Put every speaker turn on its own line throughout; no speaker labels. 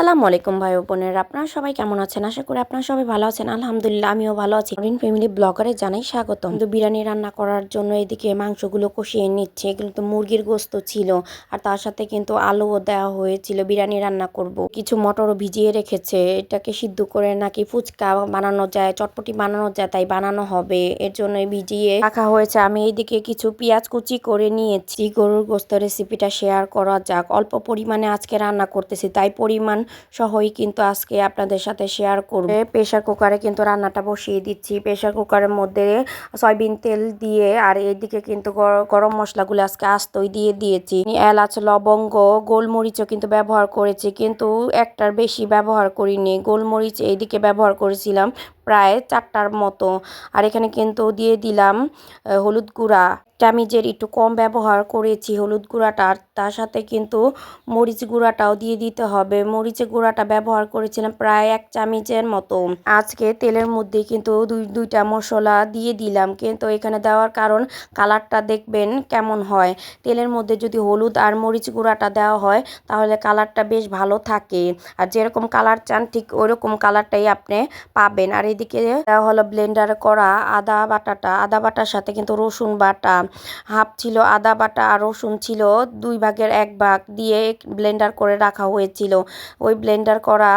আসসালামু আলাইকুম ভাই ও বোনেরা, আপনারা সবাই কেমন আছেন? আশা করি আপনারা সবাই ভালো আছেন। আলহামদুলিল্লাহ আমিও ভালো আছি। নরিন ফ্যামিলি ব্লগারে জানাই স্বাগতম। কিন্তু বিরিয়ানি রান্না করার জন্য এদিকে মাংসগুলো কষিয়ে নিচ্ছে। এগুলো তো মুরগির গোস্ত ছিল, আর তার সাথে কিন্তু আলুও দেওয়া হয়েছিল। বিরিয়ানি রান্না করব, কিছু মটরও ভিজিয়ে রেখেছে। এটাকে সিদ্ধ করে নাকি ফুচকা বানানো যায়, চটপটি বানানো যায়, তাই বানানো হবে। এর জন্য ভিজিয়ে রাখা হয়েছে। আমি এইদিকে কিছু পেঁয়াজ কুচি করে নিয়েছি। গরুর গোস্ত রেসিপিটা শেয়ার করা যাক। অল্প পরিমাণে আজকে রান্না করতেছি, তাই পরিমাণ সহই কিন্তু আজকে আপনাদের সাথে শেয়ার করব। প্রেসার কুকারে কিন্তু রান্নাটা বসিয়ে দিচ্ছি। প্রেসার কুকারের মধ্যে সয়াবিন তেল দিয়ে, আর এইদিকে কিন্তু গরম মশলাগুলো আজকে আস্তই দিয়ে দিয়েছি। এলাচ, লবঙ্গ, গোলমরিচও কিন্তু ব্যবহার করেছি, কিন্তু একটার বেশি ব্যবহার করিনি। গোলমরিচ এইদিকে ব্যবহার করেছিলাম প্রায় 4টার মতো। আর এখানে কিন্তু দিয়ে দিলাম হলুদ গুঁড়া। চামিচের একটু কম ব্যবহার করেছি হলুদ গুঁড়াটা। আর তার সাথে কিন্তু মরিচ গুঁড়াটাও দিয়ে দিতে হবে। মরিচের গুঁড়াটা ব্যবহার করেছিলাম প্রায় 1 চামচের মতো। আজকে তেলের মধ্যে কিন্তু দুইটা মশলা দিয়ে দিলাম, কিন্তু এখানে দেওয়ার কারণ কালারটা দেখবেন কেমন হয়। তেলের মধ্যে যদি হলুদ আর মরিচ গুঁড়াটা দেওয়া হয় তাহলে কালারটা বেশ ভালো থাকে, আর যেরকম কালার চান ঠিক ওইরকম কালারটাই আপনি পাবেন। আর এদিকে দেওয়া হলো ব্লেন্ডার করা আদা বাটাটা। আদা বাটার সাথে কিন্তু রসুন বাটা হাফ ছিল, আদা বাটা আর রসুন ছিল 2/1 দিয়ে ব্লেন্ডার করে রাখা হয়েছিল। ওই ব্লেন্ডার করা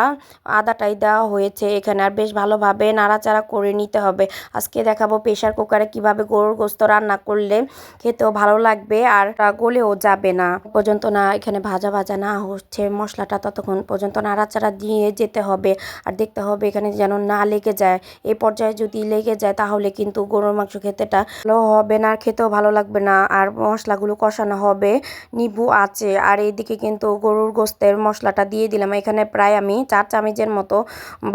আদাটাই দেওয়া হয়েছে এখানে। আর বেশ ভালোভাবে নাড়াচাড়া করে নিতে হবে। আজকে দেখাবো প্রেসার কুকারে কিভাবে গরুর গোস্ত রান্না করলে খেতেও ভালো লাগবে আর গলেও যাবে না। পর্যন্ত না এখানে ভাজা ভাজা না হচ্ছে মশলাটা, ততক্ষণ পর্যন্ত নাড়াচাড়া দিয়ে যেতে হবে। আর দেখতে হবে এখানে যেন না লেগে যায়। এই পর্যায়ে যদি লেগে যায় তাহলে কিন্তু গরুর মাংস খেতেটা ভালো হবে না, আর খেতেও ভালো লাগবে না। আর মশলাগুলো কষানো হবে নিভু আছে। আর এইদিকে কিন্তু গরুর গোস্তের মশলাটা দিয়ে দিলাম। এখানে প্রায় আমি 4 চামচের মতো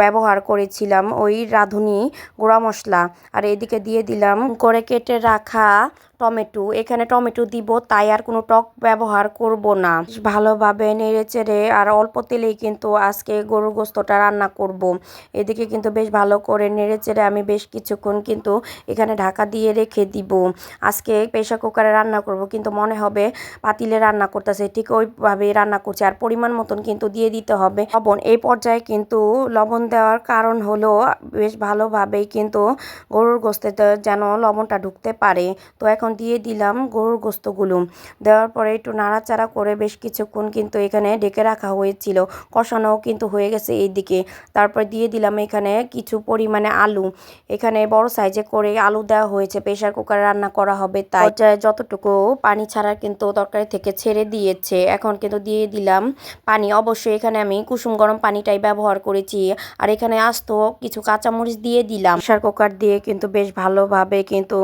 ব্যবহার করেছিলাম ওই রাঁধুনি গুঁড়া মশলা। আর এইদিকে দিয়ে দিলাম করে কেটে রাখা টমেটো। এখানে টমেটো দিব, তাই আর কোনো টক ব্যবহার করব না। ভালোভাবে নেড়ে চেড়ে আর অল্প তেলেই কিন্তু আজকে গরুর গোস্তটা রান্না করব। এদিকে কিন্তু বেশ ভালো করে নেড়ে চেড়ে আমি বেশ কিছুক্ষণ কিন্তু এখানে ঢাকা দিয়ে রেখে দিব। আজকে প্রেসার কুকারে রান্না করব, কিন্তু মনে হবে পাতিলে রান্না করতেছে, ঠিক ওইভাবেই রান্না করছে। আর পরিমাণ মতন কিন্তু দিয়ে দিতে হবে লবণ। এই পর্যায়ে কিন্তু লবণ দেওয়ার কারণ হলো বেশ ভালোভাবেই কিন্তু গরুর গোস্তে যেন লবণটা ঢুকতে পারে। তো এখন দিয়ে দিলাম গরুর গোস্তগুলো। দেওয়ার পরে একটু নাড়াচাড়া করে বেশ কিছুক্ষণ কিন্তু এখানে ঢেকে রাখা হয়েছিল। কষানোও কিন্তু হয়ে গেছে এইদিকে। তারপর দিয়ে দিলাম এখানে কিছু পরিমাণে আলু। এখানে বড় সাইজে করে আলু দেওয়া হয়েছে, প্রেসার কুকারে রান্না করা হবে তাই। যতটুকু পানি ছাড়া কিন্তু তরকারি থেকে ছেড়ে দিয়েছে। এখন কিন্তু দিয়ে দিলাম পানি। অবশ্যই এখানে আমি কুসুম গরম পানিটাই ব্যবহার করেছি। আর এখানে আস্ত কিছু কাঁচামরিচ দিয়ে দিলাম। প্রেসার কুকার দিয়ে কিন্তু বেশ ভালোভাবে কিন্তু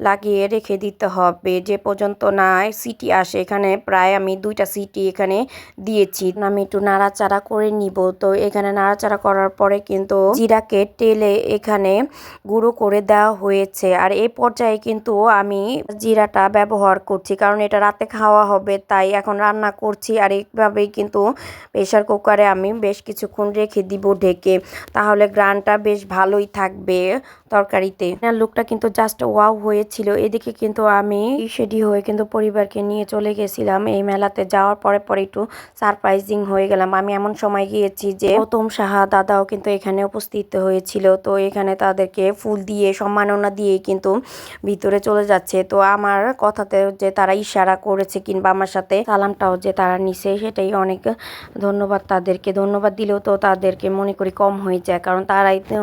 লাগিয়ে রেখে দিতে হবে যে পর্যন্ত না সিটি আসে। এখানে প্রায় আমি 2টা সিটি এখানে দিয়েছি। আমি একটু নাড়াচাড়া করে নিব। তো এখানে নাড়াচাড়া করার পরে কিন্তু জিরাকে টেলে এখানে গুঁড়ো করে দেওয়া হয়েছে। আর এই পর্যায়ে কিন্তু আমি জিরাটা ব্যবহার করছি, কারণ এটা রাতে খাওয়া হবে তাই এখন রান্না করছি। আর এইভাবেই কিন্তু প্রেসার কুকারে আমি বেশ কিছুক্ষণ রেখে দিব ঢেকে, তাহলে গ্রানটা বেশ ভালোই থাকবে তরকারিতে। লুকটা কিন্তু জাস্ট ওয়াও হয়েছিল। এদিকে কিন্তু আমি রেডি হয়ে কিন্তু পরিবারকে নিয়ে চলে গেছিলাম এই মেলাতে। যাওয়ার পরে পরে একটু সারপ্রাইজিং হয়ে গেলাম। আমি এমন সময় গিয়েছি যে গৌতম সাহা দাদাও কিন্তু এখানে উপস্থিত হয়েছিল। তো এখানে তাদেরকে ফুল দিয়ে সম্মাননা দিয়ে কিন্তু ভিতরে চলে যাচ্ছে। তো আমার কথাতে যে তারা ইশারা করেছে কিংবা আমার সাথে সালামটাও যে তারা নিছে, সেটাই অনেক ধন্যবাদ তাদেরকে। ধন্যবাদ দিলেও তো তাদেরকে মনে করি কম হয়ে যায়, কারণ তারাই তো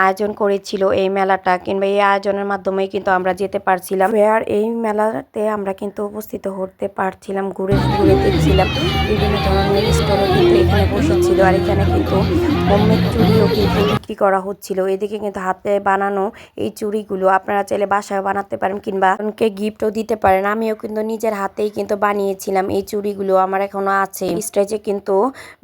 আয়োজন করেছিল এই মেলাটা, কিংবা এই আয়োজনের মাধ্যমেই কিন্তু আমরা যেতে পারছিলাম। আর এই মেলাতে আমরা কিন্তু উপস্থিত হতে পারছিলাম, ঘুরে ঘুরে দেখছিলাম। বিভিন্ন ধরনের স্টলও কিন্তু এখানে বসেছিল। আর এখানে কিন্তু হোমমেড চুড়িও কিন্তু বিক্রি করা হচ্ছিল। এদিকে কিন্তু হাতে বানানো এই চুড়িগুলো আপনারা চাইলে বাসায় বানাতে পারেন, কিংবা অনেকে গিফটও দিতে পারেন। আমিও কিন্তু নিজের হাতেই কিন্তু বানিয়েছিলাম এই চুড়িগুলো, আমার এখনো আছে। স্টেজে কিন্তু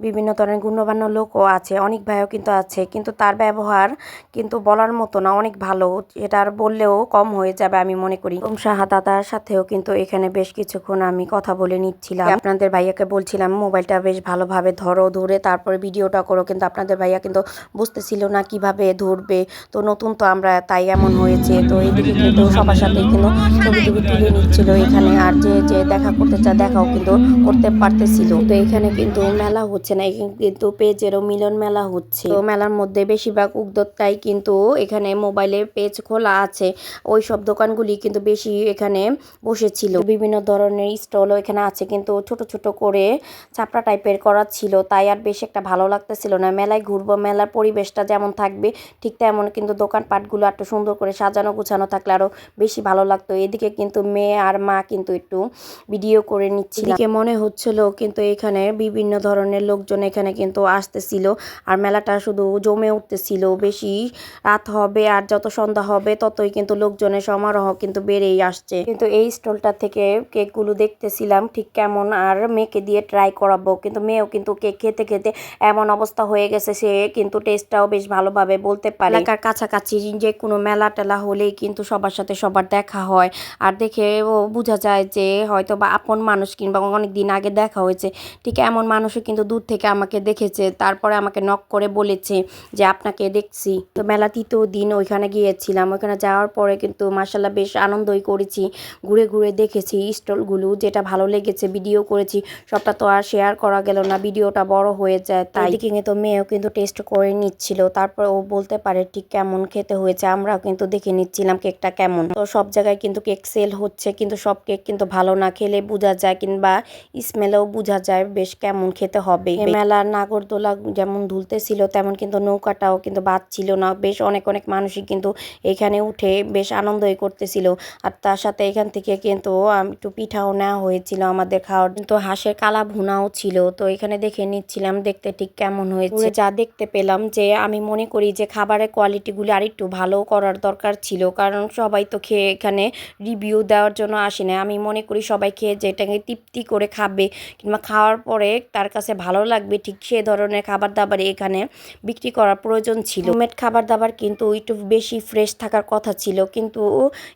বিভিন্ন ধরনের গুণবান্য লোকও আছে, অনেক ভাইও কিন্তু আছে, কিন্তু তার ব্যবহার কিন্তু বলার মতো না, অনেক ভালো। এটা আর বললেও কম হয়ে যাবে আমি মনে করি। সাহা দাদার সাথেও কিন্তু এখানে বেশ কিছুক্ষণ আমি কথা বলে নিচ্ছিলাম। আপনাদের ভাইয়াকে বলছিলাম মোবাইলটা বেশ ভালোভাবে ধরো, ধরে তারপরে ভিডিওটা করো, কিন্তু আপনাদের ভাইয়া কিন্তু বুঝতেছিল না কিভাবে ধরবে। তো নতুন তো আমরা, তাই এমন হয়েছে। তো এদিকে কিন্তু সবার সাথেই কিন্তু ছবি টবি তুলে নিচ্ছিল এখানে, আর যে যে দেখা করতে চায় দেখাও কিন্তু করতে পারতেছিল। তো এখানে কিন্তু মেলা হচ্ছে না, এখানে কিন্তু পেজেরও মিলন মেলা হচ্ছে। তো মেলার মধ্যে বেশিরভাগ উদ্যোক্তাই কিন্তু এখানে মোবাইলে পেজ খোলা আছে, ওই সব দোকানগুলি কিন্তু বেশি এখানে বসেছিল। বিভিন্ন ধরনের স্টলও এখানে আছে, কিন্তু ছোট ছোট করে চাপড়া টাইপের করা ছিল, তাই আর বেশি একটা ভালো লাগতেছিল না। মেলায় ঘুরবো, মেলার পরিবেশটা যেমন থাকবে ঠিক তেমন কিন্তু দোকানপাটগুলো একটু সুন্দর করে সাজানো গুছানো থাকলে আরো বেশি ভালো লাগতো। এদিকে কিন্তু মেয়ে আর মা কিন্তু একটু ভিডিও করে নিচ্ছিল। এদিকে মনে হচ্ছিল কিন্তু এখানে বিভিন্ন ধরনের লোকজন এখানে কিন্তু আসতেছিল, আর মেলাটা শুধু জমে উঠতেছিল। বেশি রাত হবে আর যত সন্ধ্যা হবে ততই কিন্তু লোকজনের সমারোহ কিন্তু বেড়েই আসছে। কিন্তু এই স্টলটা থেকে কেকগুলো দেখতেছিলাম ঠিক কেমন, আর মেয়েকে দিয়ে ট্রাই করাবো, কিন্তু মেয়েও কিন্তু কেক খেতে খেতে এমন অবস্থা হয়ে গেছে, সে কিন্তু টেস্টটাও বেশ ভালোভাবে বলতে পারে। এলাকার কাছাকাছি যে কোনো মেলা টেলা হলেই কিন্তু সবার সাথে সবার দেখা হয়, আর দেখেও বোঝা যায় যে হয়তো বা আপন মানুষ কিংবা অনেক দিন আগে দেখা হয়েছে। ঠিক এমন মানুষও কিন্তু দূর থেকে আমাকে দেখেছে, তারপরে আমাকে নক করে বলেছে যে আপনাকে দেখছি। তো মেলা তৃতীয় দিন ওইখানে গিয়েছিলাম, ওইখানে যাওয়ার পরে কিন্তু মাসাল্লাহ বেশ আনন্দই করেছি, ঘুরে ঘুরে দেখেছি স্টলগুলো, যেটা ভালো লেগেছে ভিডিও করেছি। সবটা তো আর শেয়ার করা গেল না, ভিডিওটা বড় হয়ে যায়, তাই দিকে কিন্তু মেয়েও কিন্তু টেস্ট করে নিচ্ছিল, তারপর ও বলতে পারে ঠিক কেমন খেতে হয়েছে। আমরাও কিন্তু দেখে নিচ্ছিলাম কেকটা কেমন। তো সব জায়গায় কিন্তু কেক সেল হচ্ছে, কিন্তু সব কেক কিন্তু ভালো না, খেলে বোঝা যায় কিংবা স্মেলেও বোঝা যায় বেশ কেমন খেতে হবে। মেলার নাগরদোলা যেমন দুলতেছিল তেমন কিন্তু নৌকাটাও কিন্তু বাদ ছিল না, বেশ অনেক অনেক মানুষই কিন্তু এখানে উঠে বেশ আনন্দই করতেছিল। আর তার সাথে এখান থেকে কিন্তু একটু পিঠাও নেওয়া হয়েছিল আমাদের খাওয়ার, কিন্তু হাঁসের কালা ভুনাও ছিল। তো এখানে দেখে নিচ্ছিলাম দেখতে ঠিক কেমন হয়েছে। যা দেখতে পেলাম যে আমি মনে করি যে খাবারের কোয়ালিটিগুলি আর একটু ভালো করার দরকার ছিল, কারণ সবাই তো খেয়ে এখানে রিভিউ দেওয়ার জন্য আসে না। আমি মনে করি সবাই খেয়ে যেটাকে তৃপ্তি করে খাবে কিংবা খাওয়ার পরে তার কাছে ভালো লাগবে, ঠিক সে ধরনের খাবার দাবার এখানে বিক্রি করার প্রয়োজন ছিল। হোমমেড খাবার দাবার কিন্তু একটু বেশি ফ্রেশ থাকার কথা ছিল, কিন্তু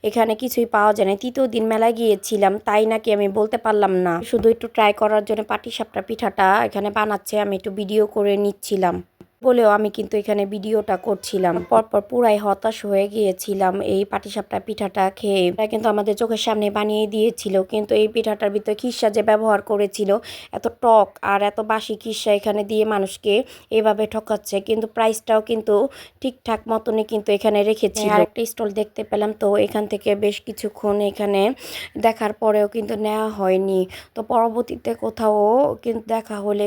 এখানে কিছুই পাওয়া যায় না। তৃতীয় দিন মেলায় গিয়েছিলাম, তাই নাকি আমি বলতে পারলাম না। শুধু একটু ট্রাই করার জন্য পাটিসাপটা পিঠাটা এখানে বানাচ্ছে, আমি একটু ভিডিও করে নিচ্ছিলাম বলেও আমি কিন্তু এখানে ভিডিওটা করছিলাম। পরপর পুরাই হতাশ হয়ে গিয়েছিলাম এই পাটিসাপটা পিঠাটা খেয়ে। এটা কিন্তু আমাদের চোখের সামনে বানিয়ে দিয়েছিল, কিন্তু এই পিঠাটার ভিতরে খিসা যে ব্যবহার করেছিল, এত টক আর এত বাসি খিসা এখানে দিয়ে মানুষকে এভাবে ঠকাচ্ছে, কিন্তু প্রাইসটাও কিন্তু ঠিকঠাক মতনই কিন্তু এখানে রেখেছিল। আরেকটা স্টল দেখতে পেলাম, তো এখান থেকে বেশ কিছুক্ষণ এখানে দেখার পরেও কিন্তু নেওয়া হয়নি। তো পরবর্তীতে কোথাও কিন্তু দেখা হলে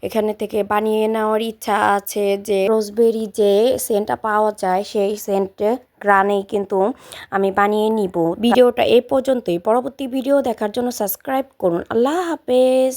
এখানে থেকে বানিয়ে নেওয়ার ইচ্ছা আছে, যে রোজবেরি যে সেন্টটা পাওয়া যায় সেই সেন্ট গ্রানেই কিন্তু আমি বানিয়ে নিব। ভিডিওটা এই পর্যন্তই, পরবর্তী ভিডিও দেখার জন্য সাবস্ক্রাইব করুন। আল্লাহ হাফেজ।